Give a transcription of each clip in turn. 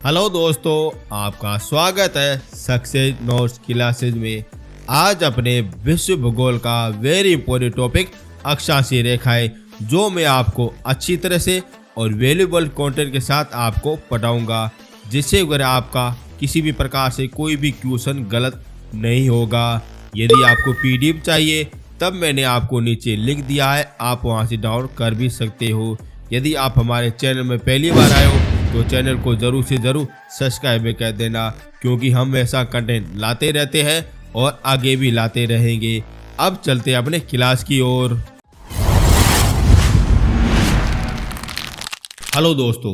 Hello दोस्तों, आपका स्वागत है सक्सेस नोट्स क्लासेज में। आज अपने विश्व भूगोल का वेरी इंपॉर्टेंट टॉपिक अक्षांशीय रेखाएं, जो मैं आपको अच्छी तरह से और वैल्यूएबल कंटेंट के साथ आपको पढ़ाऊंगा, जिससे अगर आपका किसी भी प्रकार से कोई भी क्वेश्चन गलत नहीं होगा। यदि आपको पीडीएफ चाहिए तब मैंने आपको नीचे लिंक दिया है, आप वहां से डाउनलोड कर भी सकते हो। यदि आप हमारे चैनल में पहली बार आए हो तो चैनल को ज़रूर से ज़रूर सब्सक्राइब भी कर देना, क्योंकि हम ऐसा कंटेंट लाते रहते हैं और आगे भी लाते रहेंगे। अब चलते हैं अपने क्लास की ओर। हेलो दोस्तों,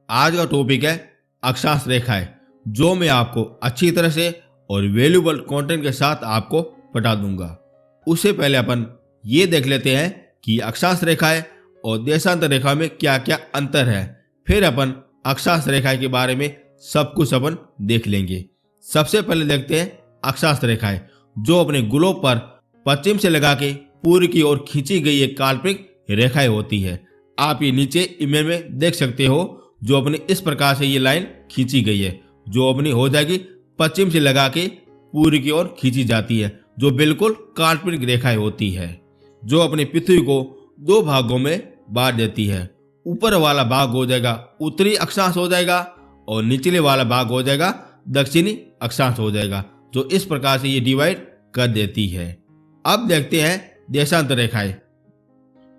आज का टॉपिक है अक्षांश रेखाएं, जो मैं आपको अच्छी तरह से और वैल्यूएबल कंटेंट के साथ आपको बता दूंगा। उससे पहले अपन ये देख लेते हैं कि अक्षांश रेखाएं और देशांतर रेखा में क्या क्या अंतर है। फिर अपन अक्षांश रेखाएं के बारे में सब कुछ अपन देख लेंगे। सबसे पहले देखते हैं अक्षांश रेखाएं, जो अपने ग्लोब पर पश्चिम से लगा के पूर्व की ओर खींची गई एक काल्पनिक रेखाएं होती है। आप ये नीचे इमेज में देख सकते हो, जो अपने इस प्रकार से ये लाइन खींची गई है, जो अपनी हो जाएगी पश्चिम से लगा के पूर्व की ओर खींची जाती है, जो बिल्कुल काल्पनिक रेखाएं होती है, जो अपनी पृथ्वी को दो भागों में बांट देती है। ऊपर वाला भाग हो जाएगा उत्तरी अक्षांश हो जाएगा और निचले वाला भाग हो जाएगा दक्षिणी अक्षांश हो जाएगा, जो इस प्रकार से ये डिवाइड कर देती है। अब देखते हैं देशांतर रेखाएं।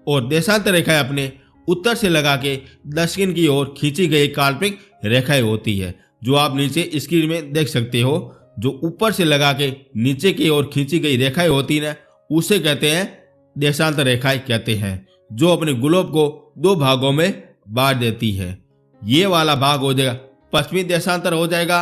और देशांतर रेखाएं अपने उत्तर से लगा के दक्षिण की ओर खींची गई काल्पनिक रेखाएं होती है, जो आप नीचे स्क्रीन में देख सकते हो। जो ऊपर से लगा के नीचे की ओर खींची गई रेखाएं होती है, उसे कहते हैं देशांतर रेखाएं कहते हैं, जो अपने ग्लोब को दो भागों में बांट देती है। ये वाला भाग हो जाएगा पश्चिमी देशांतर हो जाएगा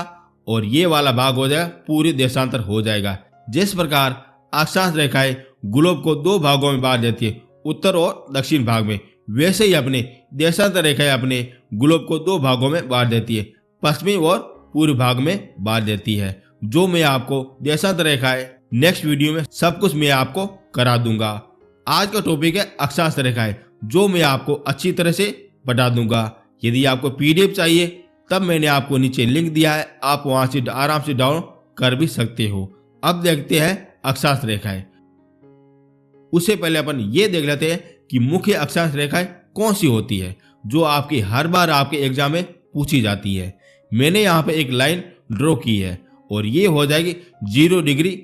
और ये वाला भाग हो जाएगा पूर्वी देशांतर हो जाएगा। जिस प्रकार अक्षांश रेखाएं ग्लोब को दो भागों में बांट देती है, उत्तर और दक्षिण भाग में, वैसे ही अपने देशांतर रेखाएं अपने ग्लोब को दो भागों में बांट देती है, पश्चिमी और पूर्व भाग में बांट देती है। जो मैं आपको देशांतर रेखाएं नेक्स्ट वीडियो में सब कुछ मैं आपको करा दूंगा। आज का टॉपिक है अक्षांश रेखाएं, जो मैं आपको अच्छी तरह से बता दूंगा। यदि आपको पीडीएफ चाहिए तब मैंने आपको नीचे लिंक दिया है, आप वहां से आराम से डाउनलोड कर भी सकते हो। अब देखते हैं अक्षांश रेखाएं। उससे पहले अपन ये देख लेते हैं कि मुख्य अक्षांश रेखाएं कौन सी होती है, जो आपकी हर बार आपके एग्जाम में पूछी जाती है। मैंने यहाँ पे एक लाइन ड्रॉ की है और ये हो जाएगी 0 डिग्री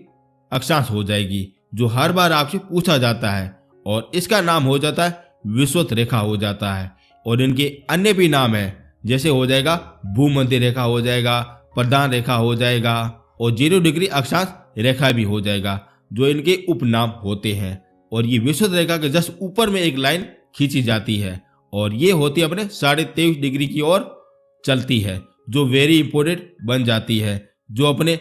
अक्षांश हो जाएगी, जो हर बार आपसे पूछा जाता है, और इसका नाम हो जाता है विषुवत रेखा हो जाता है। और इनके अन्य भी नाम है, जैसे हो जाएगा भूमध्य रेखा हो जाएगा, प्रधान रेखा हो जाएगा और 0 डिग्री अक्षांश रेखा भी हो जाएगा, जो इनके उपनाम होते हैं। और ये विषुवत रेखा के जस्ट ऊपर में एक लाइन खींची जाती है और ये होती है अपने 23.5 डिग्री की ओर चलती है, जो वेरी इंपॉर्टेंट बन जाती है, जो अपने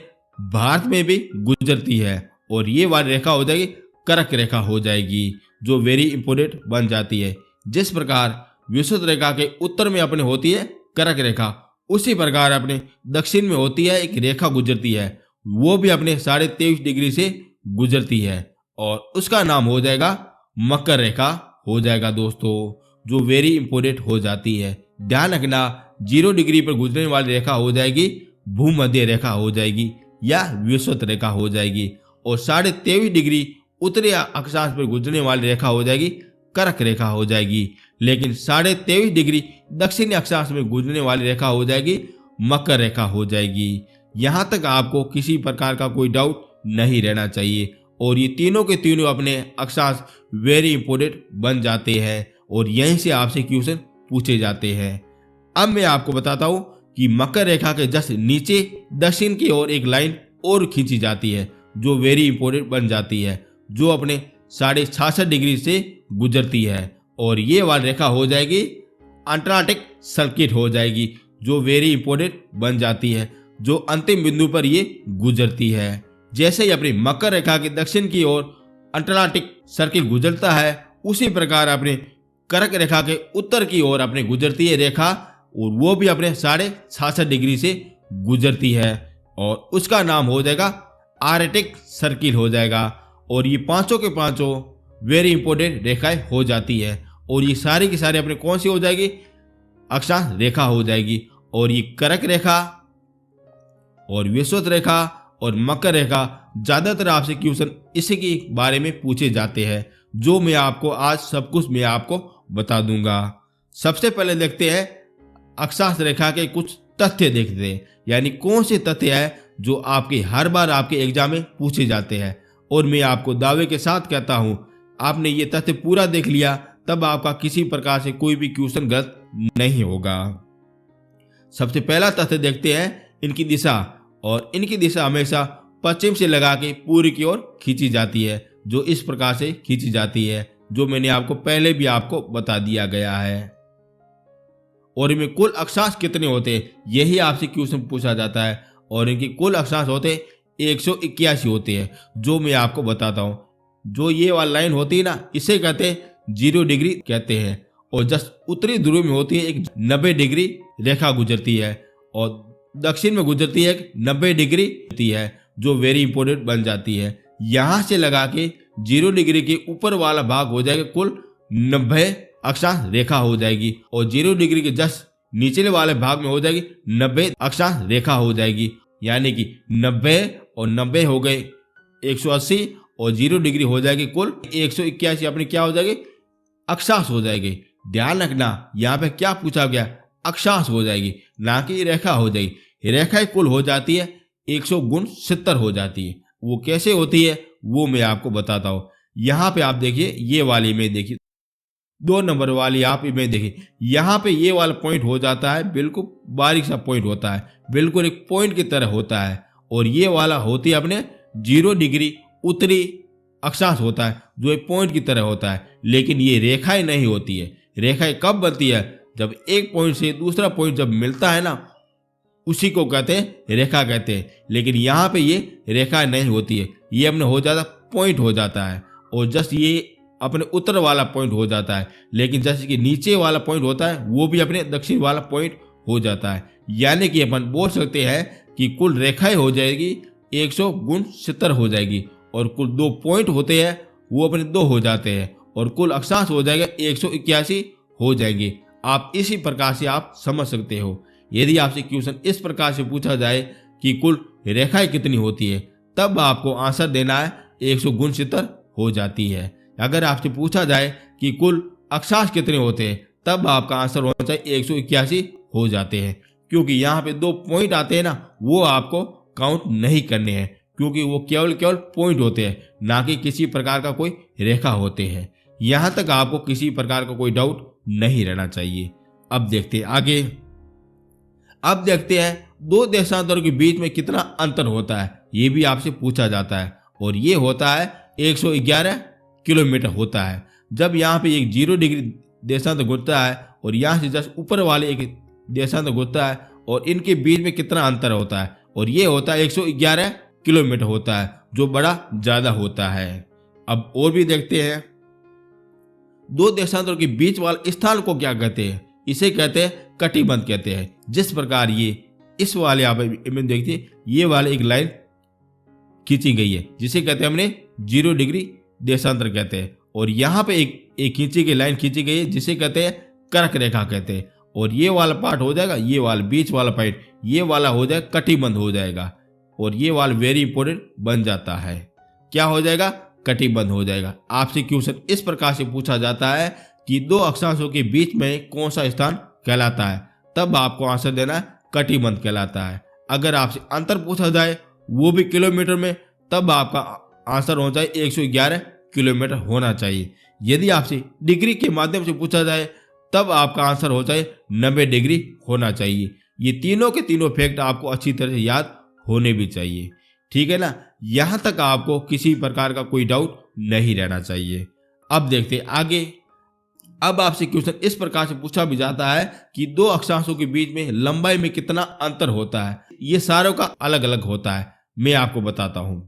भारत में भी गुजरती है। और ये वाली रेखा हो जाएगी कर्क रेखा हो जाएगी, जो वेरी इंपॉर्टेंट बन जाती है। जिस प्रकार विषुवत रेखा के उत्तर में अपने होती है कर्क रेखा, उसी प्रकार अपने दक्षिण में होती है एक रेखा गुजरती है, वो भी अपने 23.5 डिग्री से गुजरती है और उसका नाम हो जाएगा मकर रेखा हो जाएगा दोस्तों, जो वेरी इंपॉर्टेंट हो जाती है। ध्यान रखना, 0 डिग्री पर गुजरने वाली रेखा हो जाएगी भूमध्य रेखा हो जाएगी या विषुवत रेखा हो जाएगी, और 23.5 डिग्री उत्तरी अक्षांश पर गुजरने वाली रेखा हो जाएगी कर्क रेखा हो जाएगी। लेकिन 23.5 डिग्री दक्षिणी अक्षांश में गुजरने वाली रेखा हो जाएगी मकर रेखा हो जाएगी। यहाँ तक आपको किसी प्रकार का कोई डाउट नहीं रहना चाहिए। और ये तीनों के तीनों अपने अक्षांश वेरी इंपॉर्टेंट बन जाते हैं और यहीं से आपसे क्वेश्चन पूछे जाते हैं। अब मैं आपको बताता हूँ कि मकर रेखा के जस्ट नीचे दक्षिण की ओर एक लाइन और खींची जाती है, जो वेरी इंपॉर्टेंट बन जाती है, जो अपने 66.5 डिग्री से गुजरती है। और ये वाली रेखा हो जाएगी अंटार्कटिक सर्किट हो जाएगी, जो वेरी इंपॉर्टेंट बन जाती है, जो अंतिम बिंदु पर ये गुजरती है। जैसे ही अपनी मकर रेखा के दक्षिण की ओर अंटार्कटिक सर्किल गुजरता है, उसी प्रकार अपने कर्क रेखा के उत्तर की ओर अपने गुजरती है रेखा, और वो भी अपने 66.5 डिग्री से गुजरती है और उसका नाम हो जाएगा आर्कटिक सर्किल हो जाएगा। और ये पांचों के पांचों वेरी इंपॉर्टेंट रेखाएं हो जाती है और ये सारी की सारी अपने कौन सी हो जाएगी अक्षांश रेखा हो जाएगी। और ये कर्क रेखा और विषुवत रेखा और मकर रेखा ज्यादातर आपसे क्वेश्चन इसी के बारे में पूछे जाते हैं, जो मैं आपको आज सब कुछ मैं आपको बता दूंगा। सबसे पहले देखते हैं अक्षांश रेखा के कुछ तथ्य देखते हैं, यानी कौन से तथ्य है जो आपके हर बार आपके एग्जाम में पूछे जाते हैं। और मैं आपको दावे के साथ कहता हूं, आपने ये तथ्य पूरा देख लिया तब आपका किसी प्रकार से कोई भी क्वेश्चन गलत नहीं होगा। सबसे पहला तथ्य देखते हैं इनकी दिशा, और इनकी दिशा हमेशा पश्चिम से लगा के पूर्व की ओर खींची जाती है, जो इस प्रकार से खींची जाती है, जो मैंने आपको पहले भी आपको बता दिया गया है। और इनमें कुल अक्षांश कितने होते हैं यही आपसे क्वेश्चन पूछा जाता है, और इनके कुल अक्षांश होते 181 होते हैं, जो मैं आपको बताता हूँ। जो ये वाली लाइन होती है ना, इसे कहते हैं 0 डिग्री कहते हैं, और जस्ट उत्तरी ध्रुव में होती है एक 90 डिग्री रेखा गुजरती है, और दक्षिण में गुजरती है एक 90 डिग्री होती है, जो वेरी इंपॉर्टेंट बन जाती है। यहां से लगा के 0 डिग्री के ऊपर वाला भाग हो जाएगा कुल 90 अक्षांश रेखा हो जाएगी, और 0 डिग्री के जस्ट निचले वाले भाग में हो जाएगी 90 अक्षांश रेखा हो जाएगी, यानी कि 90 और 90 हो गए 180, और 0 डिग्री हो जाएगी कुल 181 अपनी क्या हो जाएगी अक्षांश हो जाएगी। ध्यान रखना यहाँ पे क्या पूछा गया, अक्षांश हो जाएगी, ना कि रेखा हो जाएगी। रेखा कुल हो जाती है 169 हो जाती है। वो कैसे होती है वो मैं आपको बताता हूँ। यहाँ पे आप देखिए ये वाली इमेज देखिए, 2 नंबर वाली आप इमेज देखिए, यहाँ पे ये वाला पॉइंट हो जाता है बिल्कुल बारीक सा पॉइंट होता है, बिल्कुल एक पॉइंट की तरह होता है, और ये वाला होती है अपने 0 डिग्री उत्तरी अक्षांश होता है, जो एक पॉइंट की तरह होता है। लेकिन ये रेखाएं नहीं होती है। रेखाएं कब बनती है, जब एक पॉइंट से दूसरा पॉइंट जब मिलता है ना, उसी को कहते हैं रेखा कहते हैं। लेकिन यहाँ पे ये रेखा नहीं होती है, ये अपने हो जाता पॉइंट हो जाता है, और जस्ट ये अपने उत्तर वाला पॉइंट हो जाता है। लेकिन जैसे कि नीचे वाला पॉइंट होता है वो भी अपने दक्षिण वाला पॉइंट हो जाता है। यानी कि अपन बोल सकते हैं कि कुल रेखाएं हो जाएगी 169 हो जाएगी, और कुल 2 पॉइंट होते हैं वो अपने 2 हो जाते हैं, और कुल अक्षांश हो जाएगा 181 हो जाएंगे। आप इसी प्रकार से आप समझ सकते हो। यदि आपसे क्वेश्चन इस प्रकार से पूछा जाए कि कुल रेखाएं कितनी होती है, तब आपको आंसर देना है 169 हो जाती है। अगर आपसे पूछा जाए कि कुल अक्षांश कितने होते हैं, तब आपका आंसर होना चाहिए 181 हो जाते हैं, क्योंकि यहाँ पे 2 पॉइंट आते हैं ना, वो आपको काउंट नहीं करने हैं, क्योंकि वो केवल पॉइंट होते हैं, ना कि किसी प्रकार का कोई रेखा होते हैं। यहाँ तक आपको किसी प्रकार का कोई डाउट नहीं रहना चाहिए। अब देखते हैं आगे। अब देखते हैं 2 देशांतरों के बीच में कितना अंतर होता है, ये भी आपसे पूछा जाता है, और ये होता है 111 किलोमीटर होता है। जब यहाँ पे एक 0 डिग्री देशांतर गुजरता है और यहाँ से जस्ट ऊपर वाले एक देशांतर गुजरता है, और इनके बीच में कितना अंतर होता है, और ये होता है 111 किलोमीटर होता है, जो बड़ा ज्यादा होता है। अब और भी देखते हैं 2 देशांतरों के बीच वाले स्थान को क्या कहते हैं, इसे कहते हैं कटिबंध कहते हैं। जिस प्रकार ये इस वाले आप इमेज देखिए, ये वाले एक लाइन खींची गई है जिसे कहते हैं हमने 0 डिग्री देशांतर कहते हैं, और यहाँ पे एक खींची गई लाइन खींची गई है जिसे कहते हैं कर्क रेखा कहते हैं। और ये वाला पार्ट हो जाएगा, ये वाला बीच वाला पार्ट, ये वाला हो जाएगा कटिबंध हो जाएगा, और ये वाला वेरी इंपॉर्टेंट बन जाता है। क्या हो जाएगा, कटिबंध हो जाएगा। आपसे क्वेश्चन इस प्रकार से पूछा जाता है कि 2 अक्षांशों के बीच में कौन सा स्थान कहलाता है, तब आपको आंसर देना है कटिबंध कहलाता है। अगर आपसे अंतर पूछा जाए वो भी किलोमीटर में, तब आपका आंसर होना चाहिए 111 किलोमीटर होना चाहिए। यदि आपसे डिग्री के माध्यम से पूछा जाए तब आपका आंसर हो जाए 90 डिग्री होना चाहिए। ये तीनों के तीनों फैक्ट आपको अच्छी तरह से याद होने भी चाहिए, ठीक है ना। यहां तक आपको किसी प्रकार का कोई डाउट नहीं रहना चाहिए। अब देखते हैं आगे। अब आपसे क्वेश्चन इस प्रकार से पूछा भी जाता है कि 2 अक्षांशों के बीच में लंबाई में कितना अंतर होता है। ये सारों का अलग अलग होता है, मैं आपको बताता हूं।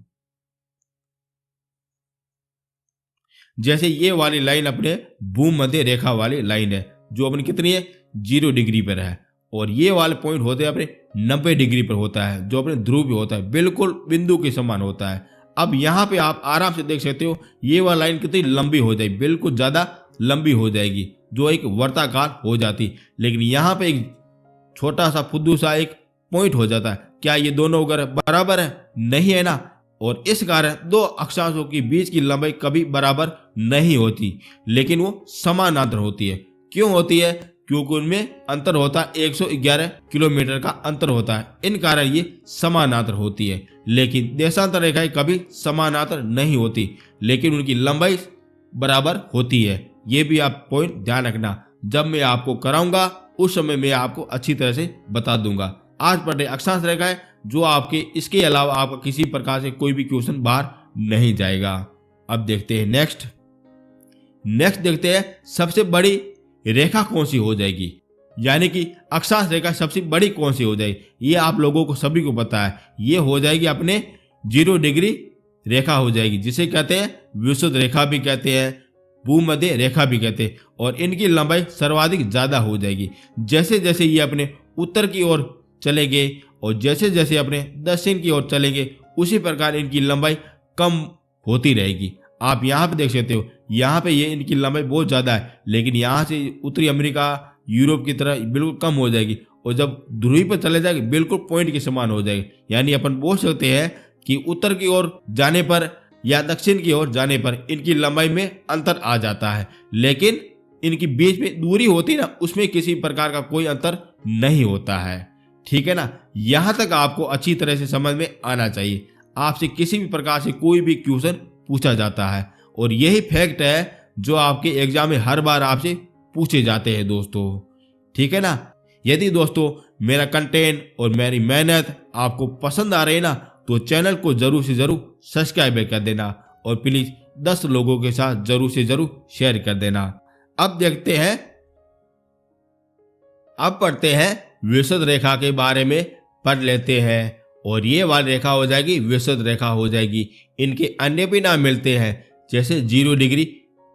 जैसे ये वाली लाइन अपने भूमध्य रेखा वाली लाइन है, जो अपनी कितनी है 0 डिग्री पर है, और ये वाले पॉइंट होते हैं अपने 90 डिग्री पर होता है, जो अपने ध्रुव पे होता है, बिल्कुल बिंदु के समान होता है। अब यहाँ पे आप आराम से देख सकते हो ये वाली लाइन कितनी लंबी हो जाएगी, बिल्कुल ज्यादा लंबी हो जाएगी, जो एक वर्ताकार हो जाती। लेकिन यहाँ पे एक छोटा सा फुद्दू सा एक पॉइंट हो जाता है। क्या ये दोनों अगर बराबर है? नहीं है ना। और इस कारण दो अक्षांशों के बीच की लंबाई कभी बराबर नहीं होती, लेकिन वो समानांतर होती है। क्यों होती है? क्योंकि उनमें अंतर होता है 111 किलोमीटर का अंतर होता है। इन कारण ये समानांतर होती है। लेकिन देशांतर रेखाएं कभी समानांतर नहीं होती, लेकिन उनकी लंबाई बराबर होती है। ये भी आप पॉइंट ध्यान रखना। जब मैं आपको कराऊंगा उस समय मैं आपको अच्छी तरह से बता दूंगा। आज पढ़े अक्षांश रेखाएं, जो आपके इसके अलावा आपका किसी प्रकार से कोई भी क्वेश्चन बाहर नहीं जाएगा। अब देखते हैं नेक्स्ट देखते हैं सबसे बड़ी रेखा कौन सी हो जाएगी, यानी कि अक्षांश रेखा सबसे बड़ी कौन सी हो जाएगी। ये आप लोगों को सभी को पता है, ये हो जाएगी अपने 0 डिग्री रेखा हो जाएगी, जिसे कहते हैं विषुवत रेखा भी कहते हैं, भूमध्य रेखा भी कहते हैं। और इनकी लंबाई सर्वाधिक ज्यादा हो जाएगी। जैसे जैसे ये अपने उत्तर की ओर चलेंगे और जैसे जैसे अपने दक्षिण की ओर चलेंगे, उसी प्रकार इनकी लंबाई कम होती रहेगी। आप यहाँ पे देख सकते हो, यहाँ पे ये इनकी लंबाई बहुत ज्यादा है, लेकिन यहाँ से उत्तरी अमेरिका, यूरोप की तरह बिल्कुल कम हो जाएगी। और जब ध्रुवी पर चले जाएगी बिल्कुल पॉइंट के समान हो जाएगी। यानी अपन बोल सकते हैं कि उत्तर की ओर जाने पर या दक्षिण की ओर जाने पर इनकी लंबाई में अंतर आ जाता है, लेकिन इनकी बीच में दूरी होती है ना, उसमें किसी प्रकार का कोई अंतर नहीं होता है। ठीक है ना। यहां तक आपको अच्छी तरह से समझ में आना चाहिए। आपसे किसी भी प्रकार से कोई भी क्वेश्चन पूछा जाता है, और यही फैक्ट है जो आपके एग्जाम में हर बार आपसे पूछे जाते हैं दोस्तों। ठीक है ना। यदि दोस्तों मेरा कंटेंट और मेरी मेहनत आपको पसंद आ रही है ना, तो चैनल को जरूर से जरूर सब्सक्राइब कर देना, और प्लीज 10 लोगों के साथ जरूर से जरूर शेयर कर देना। अब देखते हैं, अब पढ़ते हैं विषुवत रेखा के बारे में पढ़ लेते हैं। और ये वाली रेखा हो जाएगी विषुवत रेखा हो जाएगी। इनके अन्य भी नाम मिलते हैं, जैसे 0 डिग्री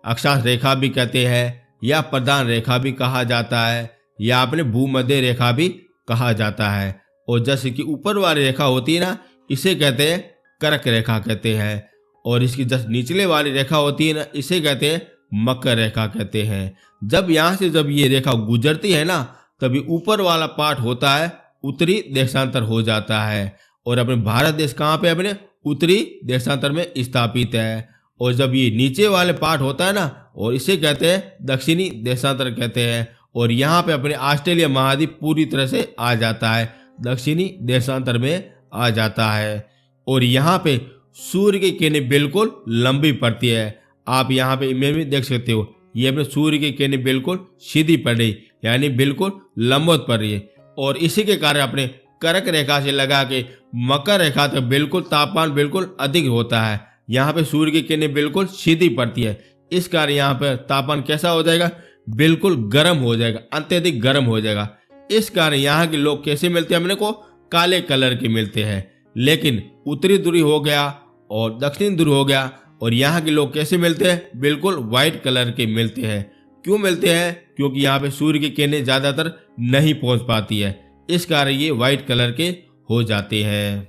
अक्षांश रेखा भी कहते हैं, या प्रधान रेखा भी कहा जाता है, या अपने भूमध्य रेखा भी कहा जाता है। और जैसे कि ऊपर वाली रेखा होती है ना, इसे कहते हैं कर्क रेखा कहते हैं। और इसकी जब निचले वाली रेखा होती है ना, इसे कहते हैं मकर रेखा कहते हैं। जब यहाँ से जब ये रेखा गुजरती है ना, तभी ऊपर वाला पार्ट होता है उत्तरी देशांतर हो जाता है। और अपने भारत देश कहाँ पे अपने उत्तरी देशांतर में स्थापित है। और जब ये नीचे वाले पार्ट होता है ना, और इसे कहते हैं दक्षिणी देशांतर कहते हैं। और यहाँ पे अपने ऑस्ट्रेलिया महाद्वीप पूरी तरह से आ जाता है, दक्षिणी देशांतर में आ जाता है। और यहाँ पे सूर्य की किरणें बिल्कुल लंबी पड़ती है। आप यहाँ पे इमेज में देख सकते हो, ये अपने सूर्य की किरणें बिल्कुल सीधी पड़ रही, यानी बिल्कुल लंबवत पड़ रही है। और इसी के कारण अपने कर्क रेखा से लगा के मकर रेखा तक बिल्कुल तापमान बिल्कुल अधिक होता है। यहाँ पे सूर्य की किरणें बिल्कुल सीधी पड़ती है, इस कारण यहाँ पर तापमान कैसा हो जाएगा? बिल्कुल गर्म हो जाएगा, अत्यधिक गर्म हो जाएगा। इस कारण यहाँ के लोग कैसे मिलते हैं अपने को? काले कलर के मिलते हैं। लेकिन उत्तरी ध्रुव हो गया और दक्षिण ध्रुव हो गया, और यहाँ के लोग कैसे मिलते हैं? बिल्कुल व्हाइट कलर के मिलते हैं। क्यों मिलते हैं? क्योंकि यहाँ पे सूर्य की किरणें ज्यादातर नहीं पहुंच पाती है, इस कारण ये व्हाइट कलर के हो जाते हैं।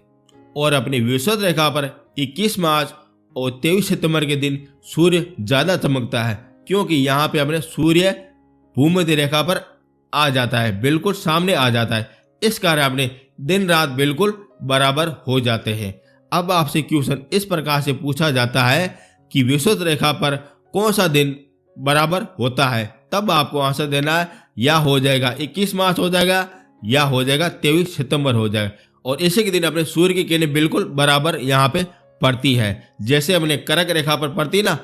और अपनी विषुवत रेखा पर 21 मार्च और 23 सितंबर के दिन सूर्य ज्यादा चमकता है, क्योंकि यहाँ पे अपने सूर्य भूमध्य रेखा पर आ जाता है, बिल्कुल सामने आ जाता है। इस कारण अपने दिन रात बिल्कुल बराबर हो जाते हैं। अब आपसे क्वेश्चन इस प्रकार से पूछा जाता है कि विषुवत रेखा पर कौन सा दिन बराबर होता है, तब आपको आंसर देना है, या हो जाएगा 21 मार्च हो जाएगा, या हो जाएगा 23 सितंबर हो जाएगा। और इसी के दिन अपने सूर्य की किरणें बिल्कुल बराबर यहाँ पे पड़ती है। जैसे अपने कर्क रेखा पर पड़ती है ना,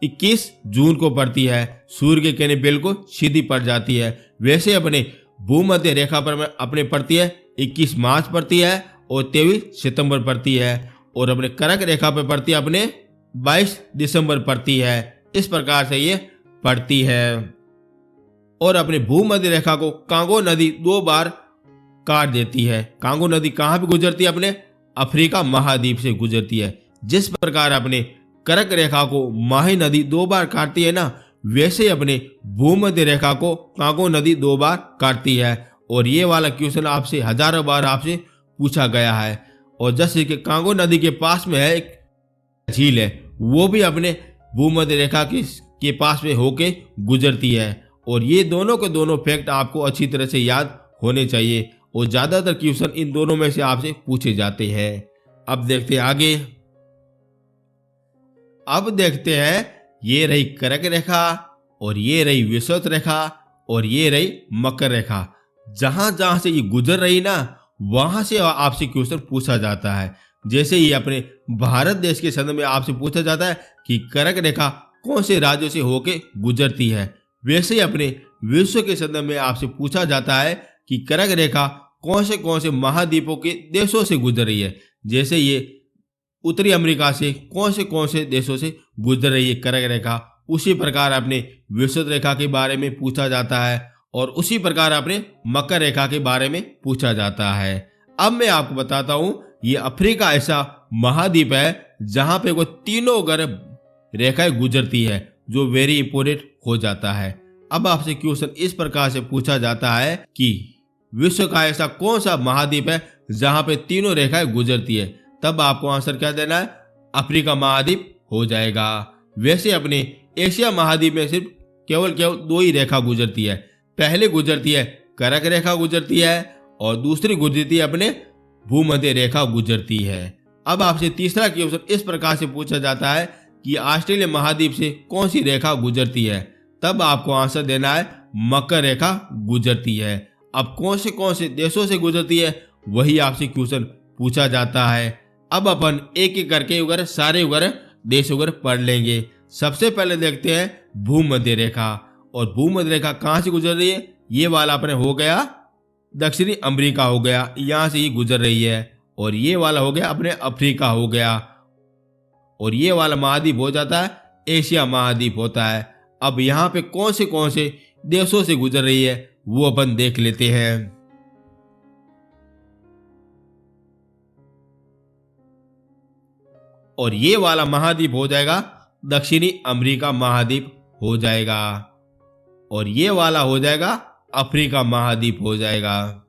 21 जून को पड़ती है, सूर्य की किरणें बिल्कुल सीधी पड़ जाती है। वैसे अपने भूमध्य रेखा पर अपने पड़ती है 21 मार्च पड़ती है और 23 सितंबर पड़ती है। और अपने कर्क रेखा पर पड़ती है अपने 22 दिसंबर पड़ती है। इस प्रकार से ये पड़ती है। और अपने भूमध्य रेखा को कांगो नदी 2 बार काट देती है। कांगो नदी कहाँ पे गुजरती है? अपने अफ्रीका महाद्वीप से गुजरती है। जिस प्रकार अपने कर्क रेखा को माही नदी 2 बार काटती है ना, वैसे अपने भूमध्य रेखा को कांगो नदी 2 बार काटती है। और ये वाला क्वेश्चन आपसे हजारों बार आपसे पूछा गया है। और जैसे कि कांगो नदी के पास में है एक झील है, वो भी अपने भूमध्य रेखा के पास में होके गुजरती है। और ये दोनों के दोनों फैक्ट आपको अच्छी तरह से याद होने चाहिए और ज्यादातर क्वेश्चन इन दोनों में से आपसे पूछे जाते हैं। अब देखते हैं आगे। अब देखते हैं, ये रही कर्क रेखा और ये रही विषुवत रेखा और ये रही मकर रेखा। जहां जहां से ये गुजर रही ना, वहां से आपसे क्वेश्चन पूछा जाता है। जैसे ये अपने भारत देश के संदर्भ में आपसे पूछा जाता है कि कर्क रेखा कौन से राज्यों से होके गुजरती है, वैसे ही अपने विश्व के संदर्भ में आपसे पूछा जाता है कि कर्क रेखा कौन से महाद्वीपों के देशों से गुजर रही है। जैसे ये उत्तरी अमेरिका से कौन से देशों से गुजर रही है कर्क रेखा, उसी प्रकार अपने विषुवत रेखा के बारे में पूछा जाता है और उसी प्रकार अपने मकर रेखा के बारे में पूछा जाता है। अब मैं आपको बताता हूं, ये अफ्रीका ऐसा महाद्वीप है जहां पे वो तीनों गर्भ रेखाएं गुजरती है, जो वेरी इंपोर्टेंट हो जाता है। अब आपसे क्वेश्चन इस प्रकार से पूछा जाता है कि विश्व का ऐसा कौन सा महाद्वीप है जहां पे तीनों रेखाएं गुजरती है, तब आपको आंसर क्या देना है, अफ्रीका महाद्वीप हो जाएगा। वैसे अपने एशिया महाद्वीप में सिर्फ केवल दो ही रेखा गुजरती है। पहले गुजरती है कर्क रेखा गुजरती है और दूसरी गुजरती है अपने भूमध्य रेखा गुजरती है। अब आपसे तीसरा क्वेश्चन इस प्रकार से पूछा जाता है कि ऑस्ट्रेलिया महाद्वीप से कौन सी रेखा गुजरती है, तब आपको आंसर देना है मकर रेखा गुजरती है। अब कौन से देशों से गुजरती है, वही आपसे क्वेश्चन पूछा जाता है। अब अपन एक एक करके वगैरह सारे वगैरह देश वगैरह पढ़ लेंगे। सबसे पहले देखते हैं भूमध्य रेखा। और भूमध्य रेखा कहाँ से गुजर रही है, ये वाला अपने हो गया दक्षिणी अमेरिका हो गया, यहाँ से ही गुजर रही है। और ये वाला हो गया अपने अफ्रीका हो गया और ये वाला महाद्वीप हो जाता है एशिया महाद्वीप होता है। अब यहाँ पे कौन से देशों से गुजर रही है वो अपन देख लेते हैं। और ये वाला महाद्वीप हो जाएगा दक्षिणी अमेरिका महाद्वीप हो जाएगा और ये वाला हो जाएगा अफ्रीका महाद्वीप हो जाएगा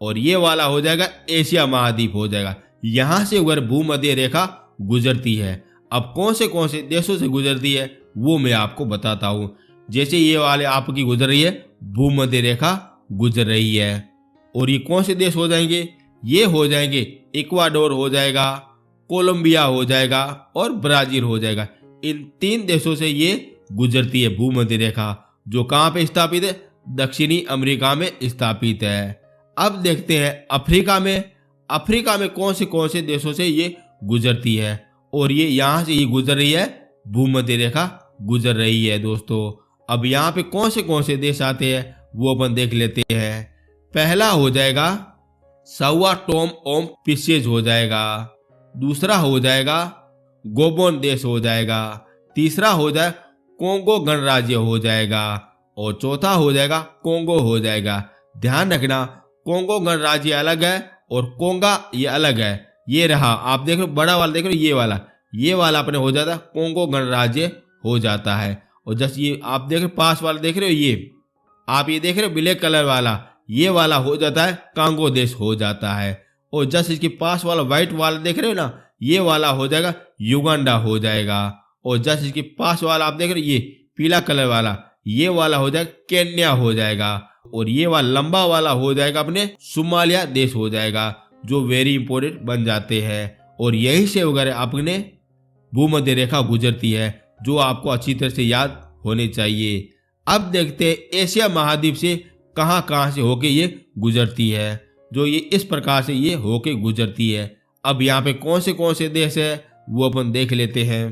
और ये वाला हो जाएगा एशिया महाद्वीप हो जाएगा। यहां से अगर भूमध्य रेखा गुजरती है, अब कौन से देशों से गुजरती है वो मैं आपको बताता हूं। जैसे ये वाले आपकी गुजर रही है, भूमध्य रेखा गुजर रही है और ये कौन से देश हो जाएंगे, ये हो जाएंगे इक्वाडोर हो जाएगा, कोलंबिया हो जाएगा और ब्राजील हो जाएगा। इन तीन देशों से ये गुजरती है भूमध्य रेखा, जो कहाँ पे स्थापित है, दक्षिणी अमेरिका में स्थापित है। अब देखते हैं अफ्रीका में कौन से देशों से ये गुजरती है और ये यहाँ से ये गुजर रही है, भूमध्य रेखा गुजर रही है दोस्तों। अब यहाँ पे कौन से देश आते हैं वो अपन देख लेते हैं। पहला हो जाएगा साओ टोम और प्रिंसिप हो जाएगा, दूसरा हो जाएगा गोबोन देश हो जाएगा, तीसरा हो जाए कोंगो गणराज्य हो जाएगा और चौथा हो जाएगा कोंगो हो जाएगा। ध्यान रखना, कोंगो गणराज्य अलग है और कोंगा ये अलग है। ये रहा, आप देख लो बड़ा वाला देख लो, ये वाला अपने हो जाता है कोंगो गणराज्य हो जाता है। और जैसे ये आप देख रहे पास वाला देख रहे हो, ये आप ये देख रहे हो ब्लैक कलर वाला, ये वाला हो जाता है कांगो देश हो जाता है। और जैसे इसके पास वाला व्हाइट वाला देख रहे हो ना, ये वाला हो जाएगा युगांडा हो जाएगा। और जैसे इसके पास वाला आप देख रहे हो, ये पीला कलर वाला, ये वाला हो जाएगा केन्या हो जाएगा। और ये वाला लंबा वाला हो जाएगा अपने सोमालिया देश हो जाएगा, जो वेरी इंपोर्टेंट बन जाते हैं। और यही से वगैरह अपने भूमध्य रेखा गुजरती है, जो आपको अच्छी तरह से याद होने चाहिए। अब देखते हैं एशिया महाद्वीप से कहाँ से होके ये गुजरती है, जो ये इस प्रकार से ये होके गुजरती है। अब यहाँ पे कौन से देश है वो अपन देख लेते हैं।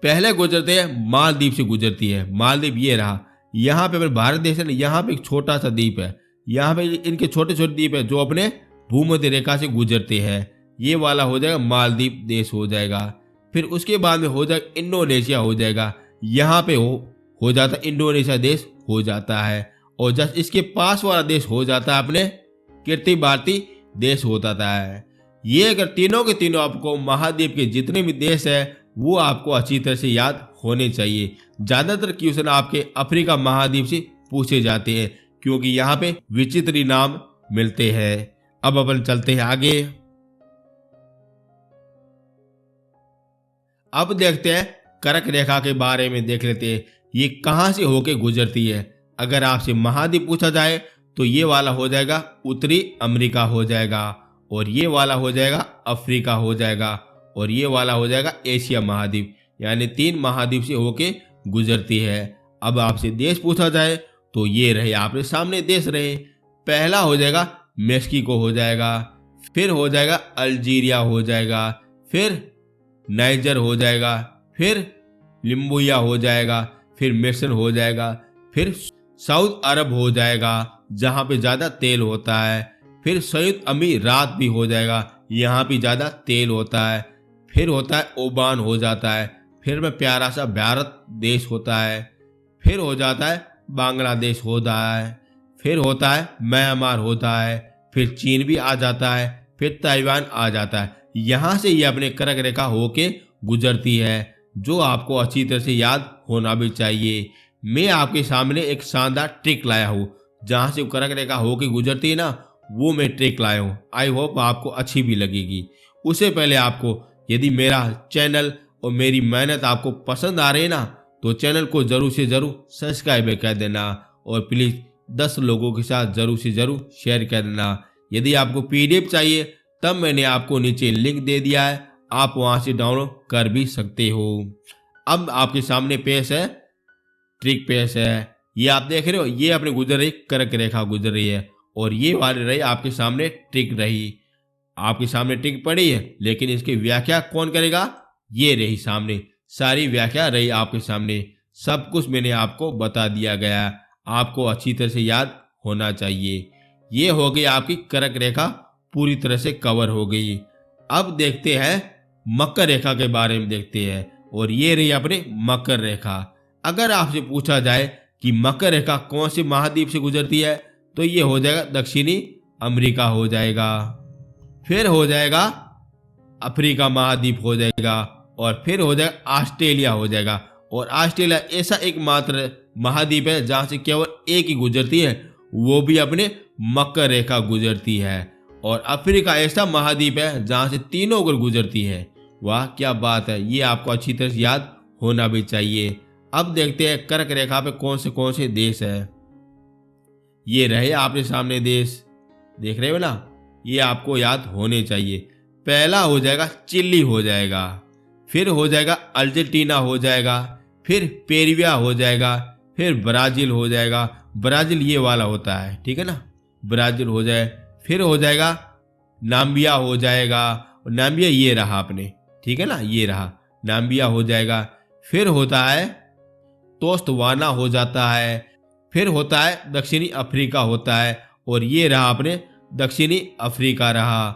पहले गुजरते हैं मालदीव से गुजरती है। मालदीव ये रहा, यहाँ पे अपने भारत देश है ना, यहाँ पे एक छोटा सा द्वीप है, यहाँ पे इनके छोटे द्वीप है जो अपने भूमध्य रेखा से गुजरते हैं। ये वाला हो जाएगा मालदीव देश हो जाएगा। फिर उसके बाद में हो जाएगा इंडोनेशिया हो जाएगा, यहाँ पे हो जाता है इंडोनेशिया देश हो जाता है। और जस्ट इसके पास वाला देश हो जाता है अपने किर्तिबाती देश हो जाता है। ये अगर तीनों के तीनों आपको महाद्वीप के जितने भी देश है वो आपको अच्छी तरह से याद होने चाहिए। ज्यादातर क्वेश्चन आपके अफ्रीका महाद्वीप से पूछे जाते हैं, क्योंकि यहाँ पे विचित्र नाम मिलते हैं। अब अपन चलते हैं आगे। अब देखते हैं कर्क रेखा के बारे में देख लेते हैं, ये कहाँ से होके गुजरती है। अगर आपसे महाद्वीप पूछा जाए तो ये वाला हो जाएगा उत्तरी अमेरिका हो जाएगा, और ये वाला हो जाएगा अफ्रीका हो जाएगा, और ये वाला हो जाएगा एशिया महाद्वीप। यानी 3 महाद्वीप से होके गुजरती है। अब आपसे देश पूछा जाए तो ये रहे आपके सामने देश रहे। पहला हो जाएगा मेक्सिको हो जाएगा, फिर हो जाएगा अल्जीरिया हो जाएगा, फिर नाइजर हो जाएगा, फिर लिम्बुया हो जाएगा, फिर मिस्र हो जाएगा, फिर साउथ अरब हो जाएगा जहाँ पे ज़्यादा तेल होता है, फिर संयुक्त अमीरात भी हो जाएगा, यहाँ पे ज़्यादा तेल होता है, फिर होता है ओमान हो जाता है, फिर में प्यारा सा भारत देश होता है, फिर हो जाता है बांग्लादेश होता है, फिर होता है म्यांमार होता है, फिर चीन भी आ जाता है, फिर ताइवान आ जाता है। यहाँ से ये अपने कर्क रेखा होके गुजरती है, जो आपको अच्छी तरह से याद होना भी चाहिए। मैं आपके सामने एक शानदार ट्रिक लाया हूँ, जहाँ से कर्क रेखा होके गुजरती है ना, वो मैं ट्रिक लाया हूँ। आई होप आपको अच्छी भी लगेगी। उससे पहले आपको यदि मेरा चैनल और मेरी मेहनत आपको पसंद आ रही है ना, तो चैनल को जरूर से जरूर सब्सक्राइब कर देना, और प्लीज़ 10 लोगों के साथ जरूर से जरूर शेयर कर देना। यदि आपको पीडीएफ चाहिए तब मैंने आपको नीचे लिंक दे दिया है, आप वहां से डाउनलोड कर भी सकते हो। अब आपके सामने पेश है ट्रिक पेश है, ये आप देख रहे हो, ये अपने गुजर रही कर्क रेखा गुजर रही है, और ये वाली रही आपके सामने ट्रिक रही। आपके सामने ट्रिक पड़ी है, लेकिन इसकी व्याख्या कौन करेगा? ये रही सामने, सारी व्याख्या रही आपके सामने, सब कुछ मैंने आपको बता दिया गया, आपको अच्छी तरह से याद होना चाहिए। ये हो गई आपकी कर्क रेखा पूरी तरह से कवर हो गई। अब देखते हैं मकर रेखा के बारे में देखते हैं, और ये रही अपने मकर रेखा। अगर आपसे पूछा जाए कि मकर रेखा कौन से महाद्वीप से गुजरती है, तो ये हो जाएगा दक्षिणी अमेरिका हो जाएगा, फिर हो जाएगा अफ्रीका महाद्वीप हो जाएगा, और फिर हो जाएगा ऑस्ट्रेलिया हो जाएगा। और ऑस्ट्रेलिया ऐसा एकमात्र महाद्वीप है जहाँ से केवल एक ही गुजरती है, वो भी अपने मकर रेखा गुजरती है। और अफ्रीका ऐसा महाद्वीप है जहाँ से तीनों ओर गुजरती है। वाह क्या बात है, ये आपको अच्छी तरह से याद होना भी चाहिए। अब देखते हैं कर्क रेखा पे कौन से देश है। ये रहे आपके सामने देश, देख रहे हो ना, ये आपको याद होने चाहिए। पहला हो जाएगा चिली हो जाएगा, फिर हो जाएगा अर्जेंटीना हो जाएगा, फिर पेरुविया हो जाएगा, फिर ब्राजील हो जाएगा। ब्राजील ये वाला होता है, ठीक है ना, ब्राजील हो जाए, फिर हो जाएगा नाम्बिया हो जाएगा, और नाम्बिया ये रहा आपने, ठीक है ना, ये रहा नाम्बिया हो जाएगा। फिर होता है तोस्तवाना हो जाता है, फिर होता है दक्षिणी अफ्रीका होता है, और ये रहा अपने दक्षिणी अफ्रीका रहा।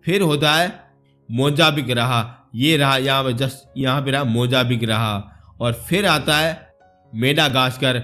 फिर होता है मोजाम्बिक रहा, ये रहा यहाँ पे जस्ट यहाँ पे रहा मोजाम्बिक रहा। और फिर आता है मेडागास्कर,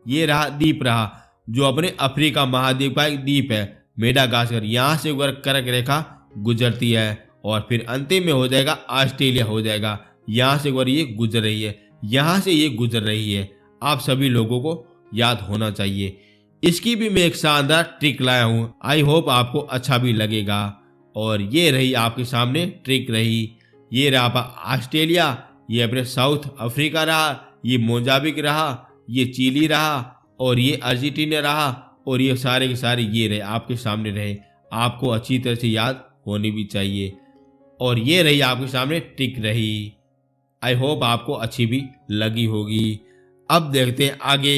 ये रहा द्वीप रहा, जो अपने अफ्रीका महाद्वीप का एक द्वीप है मेडागास्कर, यहाँ से कर्क रेखा गुजरती है। और फिर अंतिम में हो जाएगा ऑस्ट्रेलिया हो जाएगा, यहाँ से ये गुजर रही है, यहाँ से ये गुजर रही है। आप सभी लोगों को याद होना चाहिए। इसकी भी मैं एक शानदार ट्रिक लाया हूँ, आई होप आपको अच्छा भी लगेगा। और ये रही आपके सामने ट्रिक रही, ये रहा ऑस्ट्रेलिया, ये अपने साउथ अफ्रीका रहा, ये मोजाम्बिक रहा, ये चिली रहा, और ये अर्जेंटीना रहा, और ये सारे के सारे ये रहे आपके सामने रहे, आपको अच्छी तरह से याद होनी भी चाहिए। और ये रही आपके सामने ट्रिक रही, आई होप आपको अच्छी भी लगी होगी। अब देखते हैं आगे।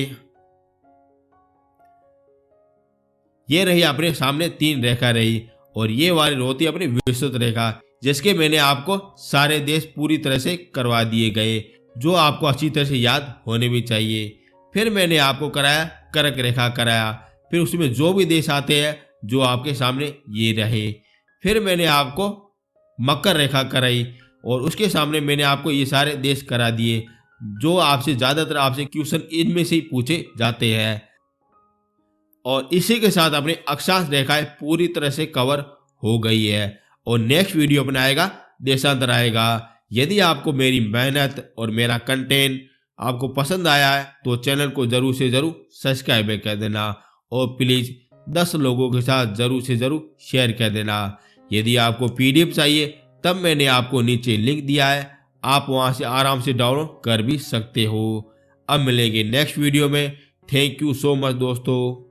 ये रही अपने सामने 3 रेखा रही, और ये वाली होती है अपनी विस्तृत रेखा, जिसके मैंने आपको सारे देश पूरी तरह से करवा दिए गए, जो आपको अच्छी तरह से याद होने भी चाहिए। फिर मैंने आपको कराया कर्क रेखा कराया, फिर उसमें जो भी देश आते हैं जो आपके सामने ये रहे। फिर मैंने आपको मकर रेखा कराई, और उसके सामने मैंने आपको ये सारे देश करा दिए, जो आपसे ज़्यादातर आपसे क्वेश्चन इनमें से ही पूछे जाते हैं। और इसी के साथ अपनी अक्षांश रेखाएं पूरी तरह से कवर हो गई है। और नेक्स्ट वीडियो अपना आएगा देशांतर आएगा। यदि आपको मेरी मेहनत और मेरा कंटेंट आपको पसंद आया है तो चैनल को जरूर से जरूर सब्सक्राइब कर देना, और प्लीज़ 10 लोगों के साथ जरूर से जरूर शेयर कर देना। यदि आपको पीडीएफ चाहिए तब मैंने आपको नीचे लिंक दिया है, आप वहां से आराम से डाउनलोड कर भी सकते हो। अब मिलेंगे नेक्स्ट वीडियो में, थैंक यू सो मच दोस्तों।